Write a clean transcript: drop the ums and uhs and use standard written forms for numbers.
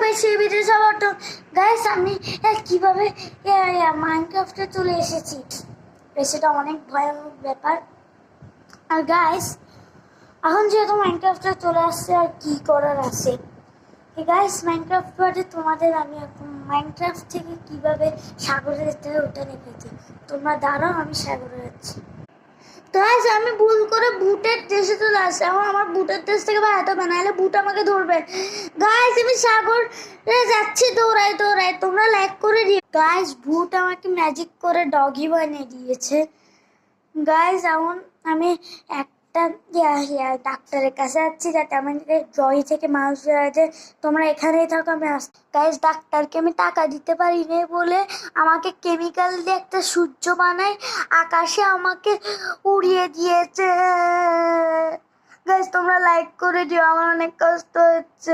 বেশি ভিডিও সবার তো গাইস আমি কিভাবে মাইনক্রাফটে চলে এসেছি, সেটা অনেক ভয়ানক ব্যাপার। আর গাইস এখন যেহেতু মাইনক্রাফটে চলে আসছে আর কি করার আছে। গাইস মাইনক্রাফট বাদে তোমাদের আমি এখন মাইনক্রাফট থেকে কিভাবে সাগরের থেকে উঠে নেমেছি, তোমরা দাঁড়াও আমি সাগরে যাচ্ছি। গাইস আমি ভুল করে বুটের দেশে চলে আসছি, এখন আমার বুটের দেশ থেকে বাড়াতে হবে, নাহলে বুট আমাকে ধরবে। গাইস আমি সাগরে যাচ্ছি দৌড়াই দৌড়াই, তোমরা লাইক করে দিও। গাইস ভূত আমাকে ম্যাজিক করে ডগি বানিয়ে দিয়েছে। গাইস এখন আমি একটা ডাক্তারের কাছে যাচ্ছি, যাতে আমাকে জয় থেকে মানুষ আছে। তোমরা এখানেই থাকো, আমি আস। গাইস ডাক্তারকে আমি টাকা দিতে পারি না বলে আমাকে কেমিক্যাল দিয়ে একটা সূর্য বানায় আকাশে আমাকে উড়িয়ে দিয়েছে। গাইস তোমরা লাইক করে দিও, আমার অনেক কষ্ট হচ্ছে।